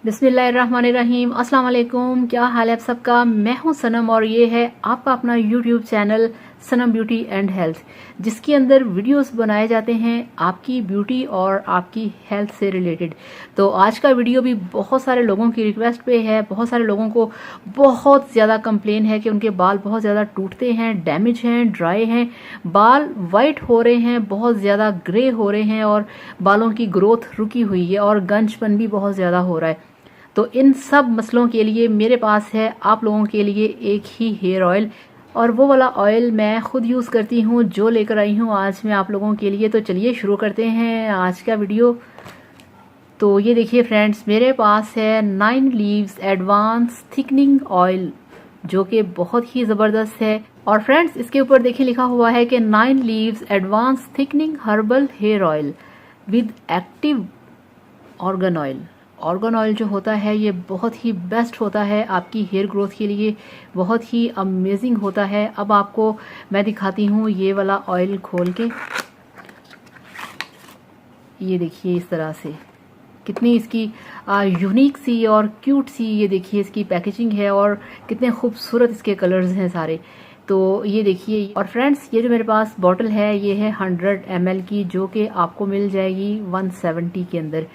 बिस्मिल्लाहिर्रहमानिर्रहीम। अस्सलाम वालेकुम। क्या हाल है आप सबका। मैं हूं सनम और ये है आपका अपना YouTube channel Sanam beauty and health, जिसके अंदर वीडियोस बनाए जाते हैं आपकी ब्यूटी और आपकी हेल्थ से रिलेटेड। तो आज का वीडियो भी बहुत सारे लोगों की रिक्वेस्ट पे है। बहुत सारे लोगों को बहुत ज़्यादा कंप्लेन है कि उनके बाल बहुत ज़्यादा टूटते हैं, डैमेज हैं, ड्राई हैं, बाल वाइट हो रहे हैं, बहुत ज़्यादा ग्रे हो रहे हैं और बालों की ग्रोथ रुकी हुई है और गंजपन भी बहुत ज़्यादा हो रहा है। तो इन सब मसलों के लिए मेरे पास है आप लोगों के लिए एक ही हेयर ऑयल, और वो वाला ऑयल मैं खुद यूज़ करती हूँ, जो लेकर आई हूँ आज मैं आप लोगों के लिए। तो चलिए शुरू करते हैं आज का वीडियो। तो ये देखिए फ्रेंड्स, मेरे पास है 9 लीव्स एडवांस थिकनिंग ऑयल, जो कि बहुत ही ज़बरदस्त है। और फ्रेंड्स, इसके ऊपर देखिए लिखा हुआ है कि 9 leaves advance thickening herbal hair oil with active argan oil. Argan oil जो होता है ये बहुत ही बेस्ट होता है आपकी हेयर ग्रोथ के लिए, बहुत ही अमेजिंग होता है। अब आपको मैं दिखाती हूँ ये वाला ऑयल खोल के। ये देखिए इस तरह से कितनी इसकी यूनिक सी और क्यूट सी ये देखिए इसकी पैकेजिंग है और कितने खूबसूरत इसके कलर्स हैं सारे। तो ये देखिए। और फ्रेंड्स, ये जो मेरे पास बॉटल है ये है 100 ml की, जो कि आपको मिल जाएगी 170 के अंदर।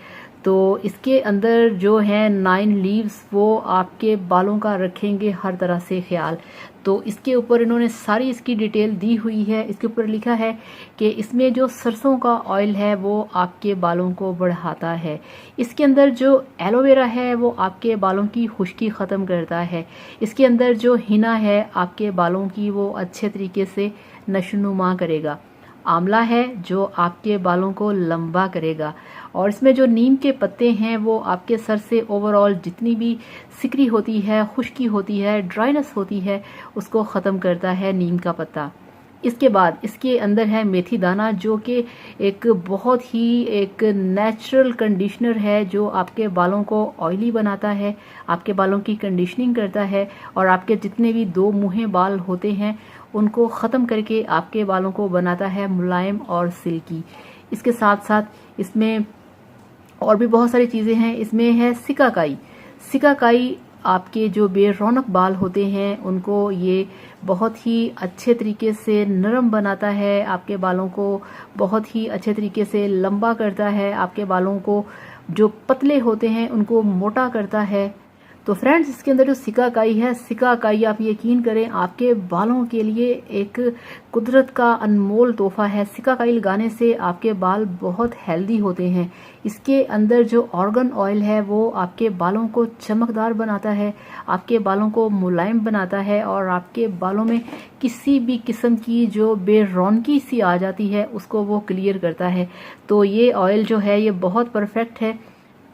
तो इसके अंदर जो है 9 लीव्स वो आपके बालों का रखेंगे हर तरह से ख्याल। तो इसके ऊपर इन्होंने सारी इसकी डिटेल दी हुई है। इसके ऊपर लिखा है कि इसमें जो सरसों का ऑयल है वो आपके बालों को बढ़ाता है। इसके अंदर जो एलोवेरा है वो आपके बालों की खुश्की ख़त्म करता है। इसके अंदर जो हिना है आपके बालों की वो अच्छे तरीके से नशोनुमा करेगा। आंवला है जो आपके बालों को लंबा करेगा। और इसमें जो नीम के पत्ते हैं वो आपके सर से ओवरऑल जितनी भी सिकरी होती है, खुश्की होती है, ड्राइनेस होती है, उसको ख़त्म करता है नीम का पत्ता। इसके बाद इसके अंदर है मेथी दाना, जो कि एक बहुत ही एक नेचुरल कंडीशनर है जो आपके बालों को ऑयली बनाता है, आपके बालों की कंडीशनिंग करता है और आपके जितने भी दो मुँहे बाल होते हैं उनको ख़त्म करके आपके बालों को बनाता है मुलायम और सिल्की। इसके साथ साथ इसमें और भी बहुत सारी चीज़ें हैं। इसमें है सिकाकाई। सिकाकाई आपके जो बेरौनक बाल होते हैं उनको ये बहुत ही अच्छे तरीके से नरम बनाता है, आपके बालों को बहुत ही अच्छे तरीके से लंबा करता है, आपके बालों को जो पतले होते हैं उनको मोटा करता है। तो फ्रेंड्स, इसके अंदर जो सिकाकाई है, सिकाकाई आप यकीन करें आपके बालों के लिए एक कुदरत का अनमोल तोहफा है। सिकाकाई लगाने से आपके बाल बहुत हेल्दी होते हैं। इसके अंदर जो ऑर्गन ऑयल है वो आपके बालों को चमकदार बनाता है, आपके बालों को मुलायम बनाता है और आपके बालों में किसी भी किस्म की जो बेरौनकी सी आ जाती है उसको वो क्लियर करता है। तो ये ऑयल जो है ये बहुत परफेक्ट है।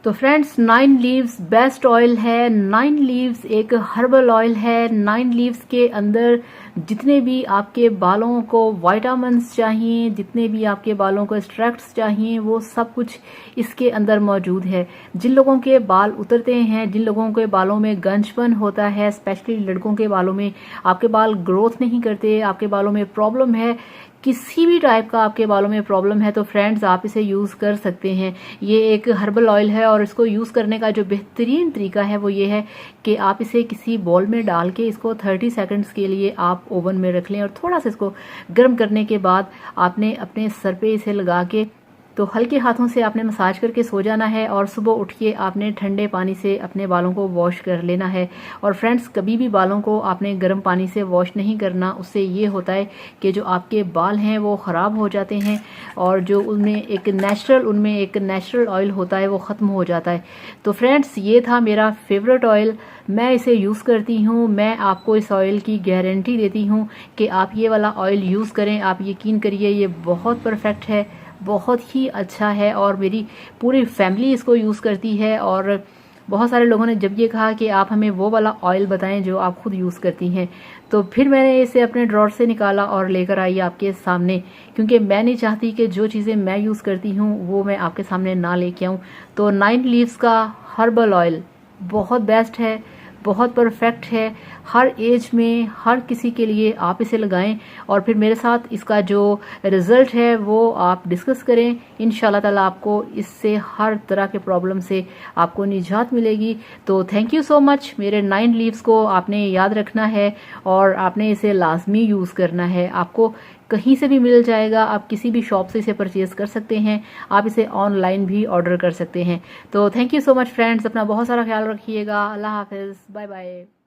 तो फ्रेंड्स, 9 लीव्स बेस्ट ऑयल है। 9 लीव्स एक हर्बल ऑयल है। 9 लीव्स के अंदर जितने भी आपके बालों को विटामिन्स चाहिए, जितने भी आपके बालों को एक्सट्रैक्ट्स चाहिए, वो सब कुछ इसके अंदर मौजूद है। जिन लोगों के बाल उतरते हैं, जिन लोगों के बालों में गंजपन होता है, स्पेशली लड़कों के बालों में आपके बाल ग्रोथ नहीं करते, आपके बालों में प्रॉब्लम है, किसी भी टाइप का आपके बालों में प्रॉब्लम है, तो फ्रेंड्स आप इसे यूज़ कर सकते हैं। ये एक हर्बल ऑयल है और इसको यूज़ करने का जो बेहतरीन तरीका है वो ये है कि आप इसे किसी बॉल में डाल के इसको 30 सेकंड्स के लिए आप ओवन में रख लें और थोड़ा सा इसको गर्म करने के बाद आपने अपने सर पे इसे लगा के तो हल्के हाथों से आपने मसाज करके सो जाना है और सुबह उठ के आपने ठंडे पानी से अपने बालों को वॉश कर लेना है। और फ्रेंड्स, कभी भी बालों को आपने गर्म पानी से वॉश नहीं करना। उससे ये होता है कि जो आपके बाल हैं वो ख़राब हो जाते हैं और जो उनमें एक नेचुरल ऑयल होता है वो ख़त्म हो जाता है। तो फ्रेंड्स, ये था मेरा फेवरेट ऑयल। मैं इसे यूज़ करती हूँ। मैं आपको इस ऑयल की गारंटी देती हूँ कि आप ये वाला ऑयल यूज़ करें। आप यकीन करिए ये बहुत परफेक्ट है, बहुत ही अच्छा है और मेरी पूरी फैमिली इसको यूज़ करती है। और बहुत सारे लोगों ने जब ये कहा कि आप हमें वो वाला ऑयल बताएं जो आप खुद यूज़ करती हैं, तो फिर मैंने इसे अपने ड्रॉर से निकाला और लेकर आई आपके सामने, क्योंकि मैं नहीं चाहती कि जो चीज़ें मैं यूज़ करती हूँ वो मैं आपके सामने ना लेके आऊँ। तो 9 लीव्स का हर्बल ऑयल बहुत बेस्ट है, बहुत परफेक्ट है। हर एज में हर किसी के लिए आप इसे लगाएं और फिर मेरे साथ इसका जो रिजल्ट है वो आप डिस्कस करें। इंशाल्लाह ताला आपको इससे हर तरह के प्रॉब्लम से आपको निजात मिलेगी। तो थैंक यू सो मच। मेरे 9 लीव्स को आपने याद रखना है और आपने इसे लाजमी यूज़ करना है। आपको कहीं से भी मिल जाएगा, आप किसी भी शॉप से इसे परचेज कर सकते हैं, आप इसे ऑनलाइन भी ऑर्डर कर सकते हैं। तो thank you so much friends, अपना बहुत सारा ख्याल रखिएगा। अल्लाह हाफिज़, बाय बाय।